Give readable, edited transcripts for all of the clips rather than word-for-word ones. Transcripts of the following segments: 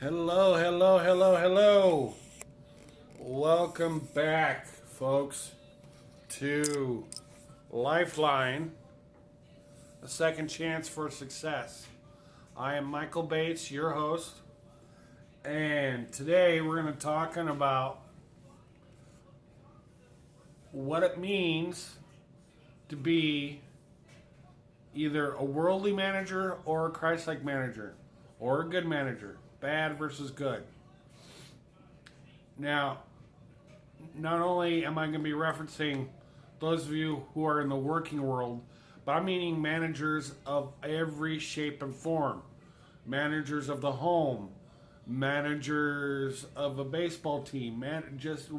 Hello, hello, hello, hello. Welcome back, folks, to Lifeline, a second chance for success. I am Michael Bates, your host, and today we're going to talking about what it means to be either a worldly manager or a Christ-like manager, or a good manager, bad versus good. Now, not only am I going to be referencing those of you who are in the working world, but I'm meaning managers of every shape and form. Managers of the home, managers of a baseball team, just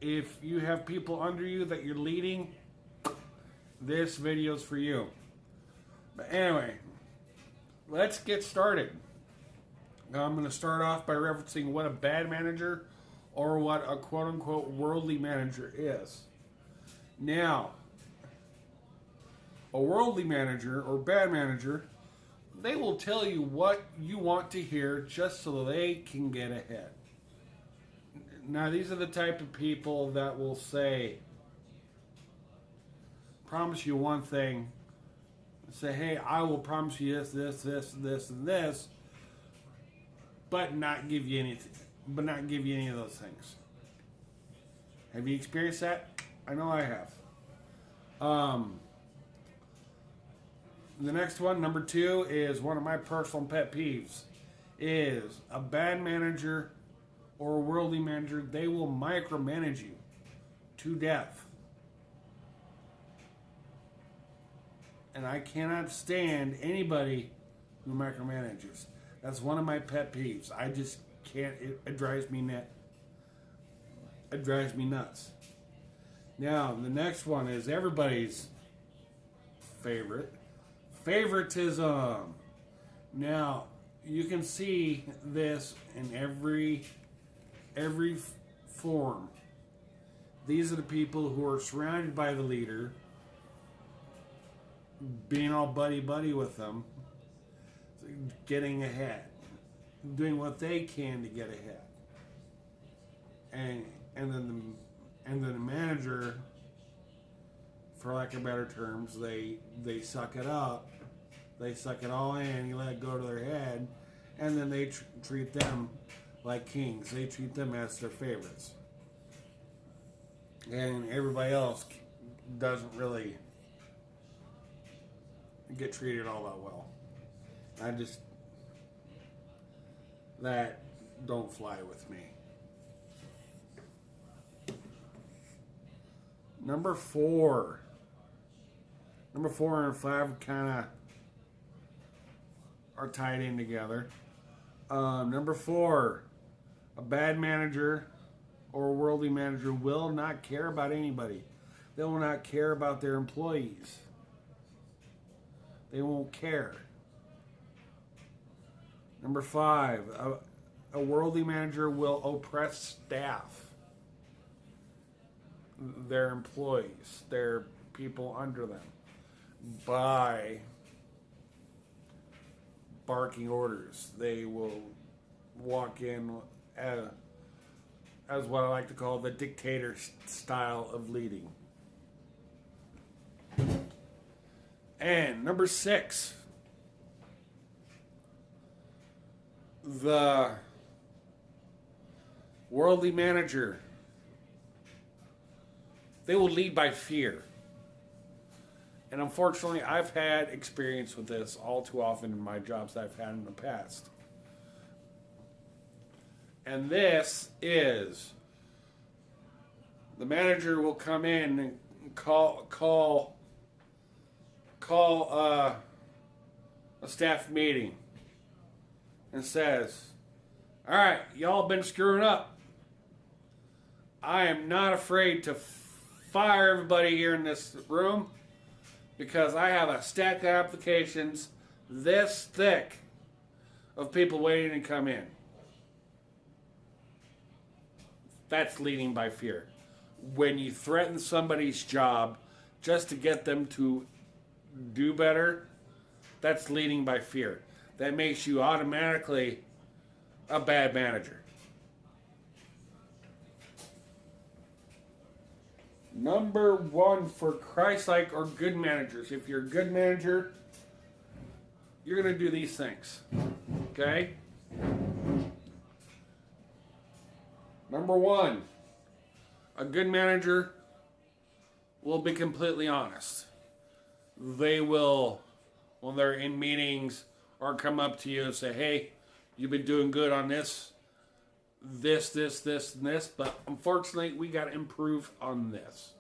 if you have people under you that you're leading, this video's for you. But anyway, let's get started. Now I'm going to start off by referencing what a bad manager or what a quote-unquote worldly manager is. Now, a worldly manager or bad manager, they will tell you what you want to hear just so they can get ahead. Now, these are the type of people that will say, promise you one thing, say, hey, I will promise you this, and this, but not give you anything. But not give you any of those things. Have you experienced that? I know I have. The next one, number 2, is one of my personal pet peeves. Is a bad manager or a worldly manager, they will micromanage you to death. And I cannot stand anybody who micromanages. That's one of my pet peeves. I just can't. It drives me net. It drives me nuts. Now the next one is everybody's favorite, favoritism. Now you can see this in every form. These are the people who are surrounded by the leader, being all buddy with them, getting ahead, doing what they can to get ahead, and then the manager, for lack of better terms, they suck it up, they suck it all in, you let it go to their head, and then they treat them like kings. They treat them as their favorites, and everybody else doesn't really get treated all that well. That don't fly with me. Number 4 and 5 kind of are tied in together. Number 4, a bad manager or a worldly manager will not care about anybody. They will not care about their employees. They won't care. Number 5, a worldly manager will oppress staff, their employees, their people under them, by barking orders. They will walk in as what I like to call the dictator style of leading. And number 6, the worldly manager, they will lead by fear. And unfortunately, I've had experience with this all too often in my jobs that I've had in the past. And this is, the manager will come in and call a staff meeting and says, all right, y'all been screwing up. I am not afraid to fire everybody here in this room because I have a stack of applications this thick of people waiting to come in. That's leading by fear. When you threaten somebody's job just to get them to do better, that's leading by fear. That makes you automatically a bad manager. Number one for Christ-like or good managers. If you're a good manager, you're going to do these things. Okay? Number one, a good manager will be completely honest. They will, when they're in meetings, or come up to you and say, hey, you've been doing good on this, and this, but unfortunately, we got to improve on this.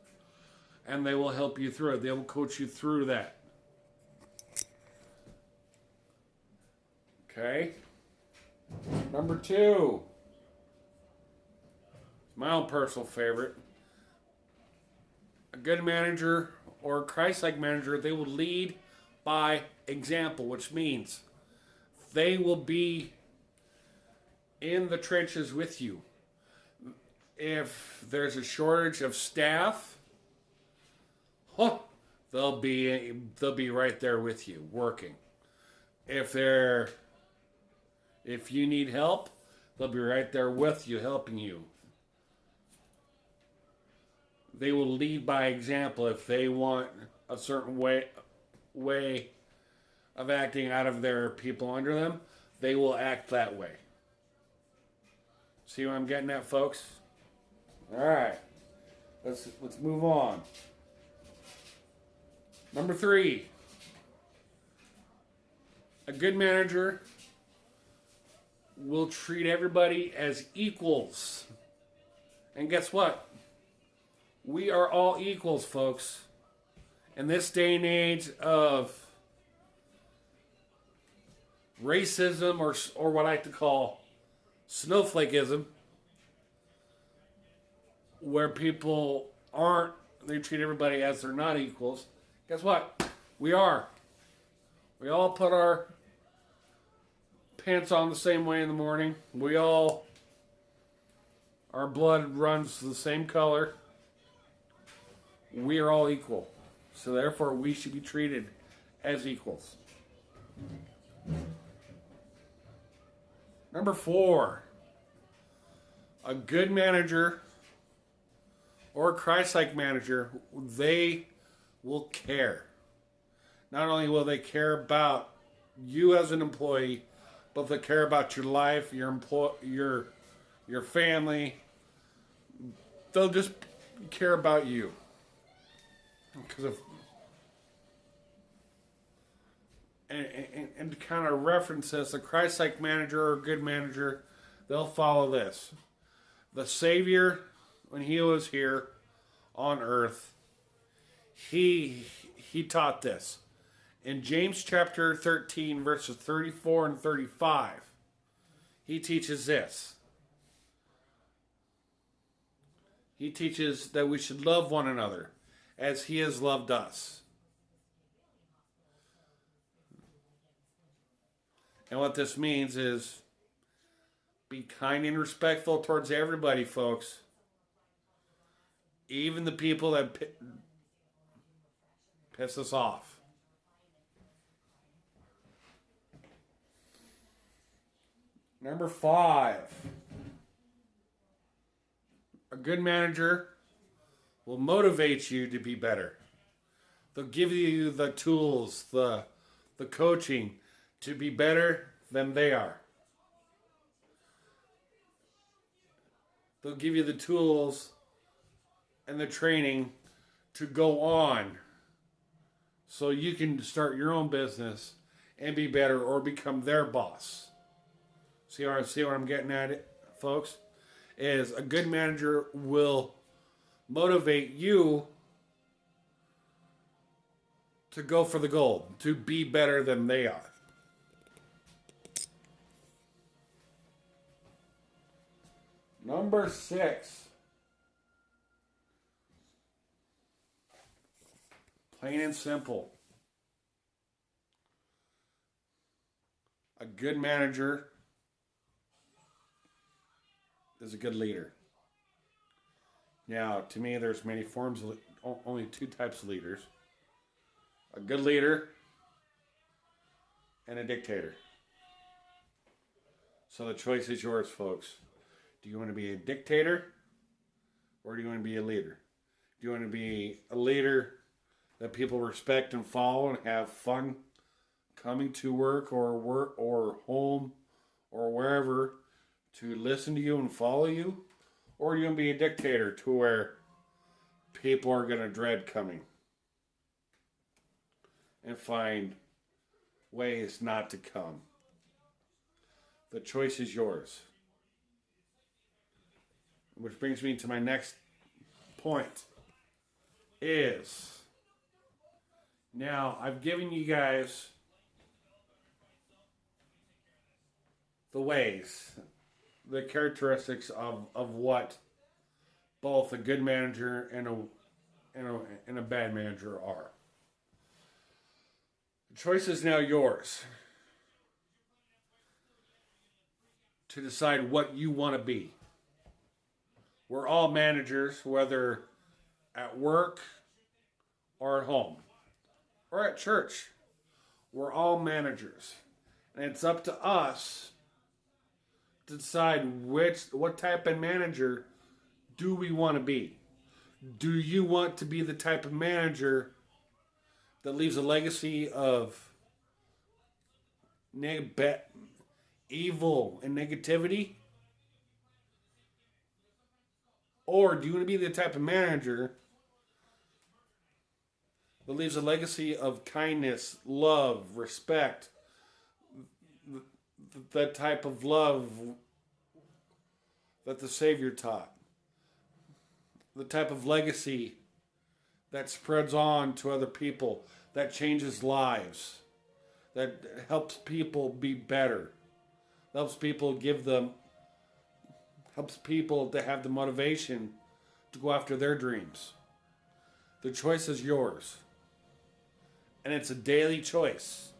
And they will help you through it. They will coach you through that. Okay? Number two, my own personal favorite. A good manager or a Christ-like manager, they will lead by example, which means they will be in the trenches with you. If there's a shortage of staff, they'll be right there with you working. If you need help, they'll be right there with you, helping you. They will lead by example. If they want a certain way of acting out of their people under them, they will act that way. See what I'm getting at, folks? All right, let's move on. Number three, a good manager will treat everybody as equals. And guess what? We are all equals, folks. In this day and age of racism or what I like to call snowflakeism, where people they treat everybody as they're not equals. Guess what? We are. We all put our pants on the same way in the morning. Our blood runs the same color. We are all equal. So therefore, we should be treated as equals. Number four, a good manager or a Christ-like manager, they will care. Not only will they care about you as an employee, but they care about your life, your family. They'll just care about you. Because of and to kind of reference this, a Christ-like manager or a good manager, they'll follow this. The Savior, when he was here on earth, he taught this. In James chapter 13, verses 34 and 35, he teaches this. He teaches that we should love one another as he has loved us. And what this means is be kind and respectful towards everybody, folks. Even the people that piss us off. Number five. A good manager will motivate you to be better. They'll give you the tools, the coaching to be better than they are. They'll give you the tools and the training to go on so you can start your own business and be better or become their boss. See what I'm getting at, it, folks? Is a good manager will motivate you to go for the gold, to be better than they are. Number six. Plain and simple. A good manager is a good leader. Now, to me, there's many forms of only two types of leaders. A good leader and a dictator. So the choice is yours, folks. Do you want to be a dictator or do you want to be a leader? Do you want to be a leader that people respect and follow and have fun coming to work or home or wherever to listen to you and follow you? Or are you going to be a dictator to where people are going to dread coming and find ways not to come? The choice is yours. Which brings me to my next point is, now I've given you guys the ways, the characteristics of what both a good manager and a bad manager are. The choice is now yours to decide what you want to be. We're all managers, whether at work or at home or at church. We're all managers. And it's up to us to decide what type of manager do we want to be. Do you want to be the type of manager that leaves a legacy of evil and negativity? Or do you want to be the type of manager that leaves a legacy of kindness, love, respect, the type of love that the Savior taught, the type of legacy that spreads on to other people, that changes lives, that helps people be better, helps people to have the motivation to go after their dreams. The choice is yours. And it's a daily choice.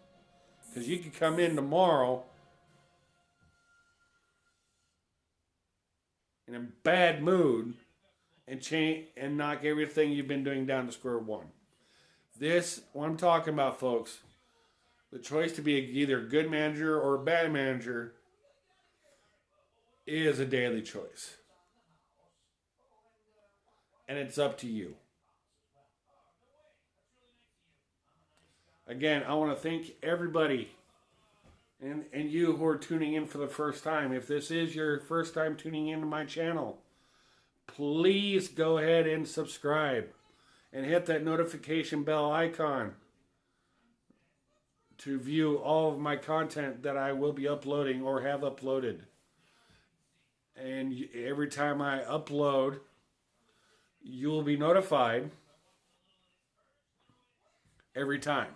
Because you could come in tomorrow in a bad mood and change and knock everything you've been doing down to square one. What I'm talking about, folks, the choice to be either a good manager or a bad manager is a daily choice. And it's up to you. Again, I want to thank everybody and you who are tuning in for the first time. If this is your first time tuning into my channel, please go ahead and subscribe and hit that notification bell icon to view all of my content that I will be uploading or have uploaded. And every time I upload, you will be notified every time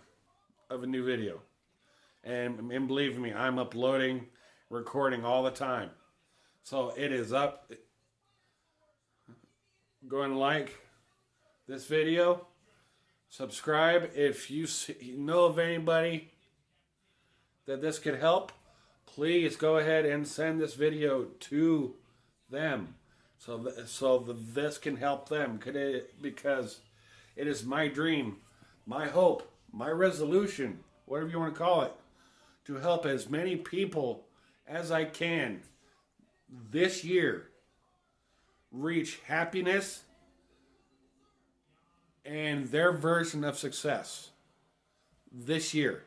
of a new video. And believe me, I'm uploading, recording all the time. So it is up. Go and like this video. Subscribe. If you know of anybody that this could help, please go ahead and send this video to them. So this can help them. Because it is my dream, my hope, my resolution, whatever you want to call it, to help as many people as I can this year reach happiness and their version of success this year.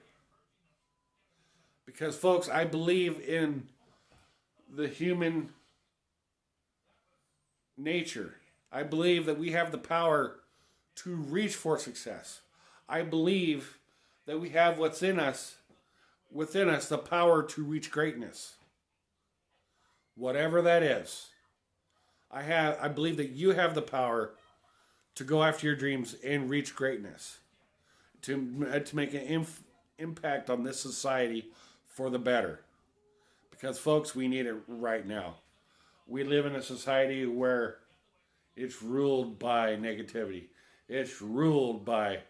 Because, folks, I believe in the human nature. I believe that we have the power to reach for success. I believe that we have within us the power to reach greatness. Whatever that is. I believe that you have the power to go after your dreams and reach greatness. To make an impact on this society for the better. Because, folks, we need it right now. We live in a society where it's ruled by negativity. It's ruled by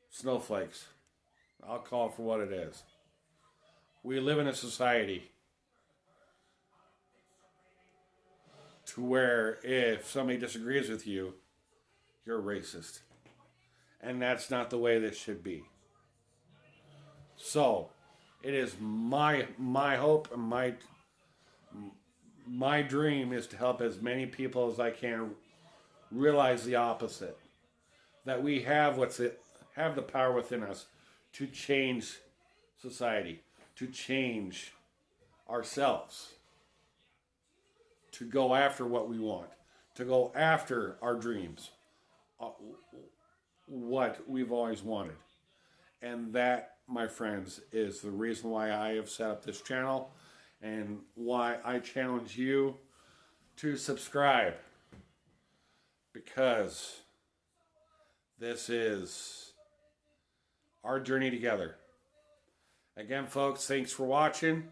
snowflakes. I'll call it for what it is. We live in a society to where if somebody disagrees with you, you're racist. And that's not the way this should be. So, it is my hope and my My dream is to help as many people as I can realize the opposite. That we have the power within us to change society, to change ourselves, to go after what we want, to go after our dreams, uh, what we've always wanted. And that, my friends, is the reason why I have set up this channel and why I challenge you to subscribe. Because this is our journey together. Again, folks, thanks for watching.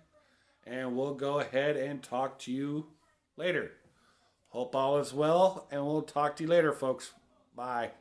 And we'll go ahead and talk to you later. Hope all is well, and we'll talk to you later, folks. Bye.